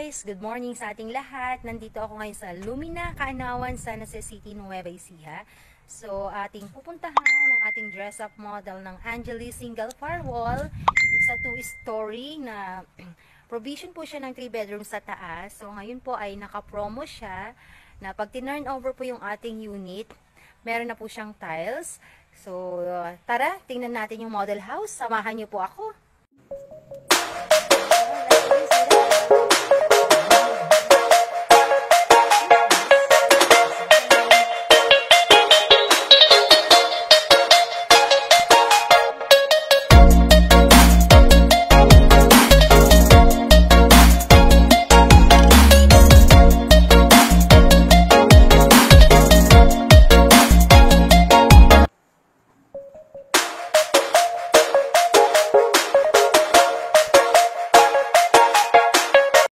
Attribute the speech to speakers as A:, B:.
A: guys! Good morning sa ating lahat. Nandito ako ngayon sa Lumina, Kaanawan, San Jose City, Nueva Ecija. So, ating pupuntahan ang ating dress-up model ng Angeli Single Firewall. It's a 2-story na provision po siya ng 3 bedrooms sa taas. So, ngayon po ay naka-promo siya na pag tinurn over po yung ating unit, meron na po siyang tiles. So, tara, tingnan natin yung model house. Samahan niyo po ako.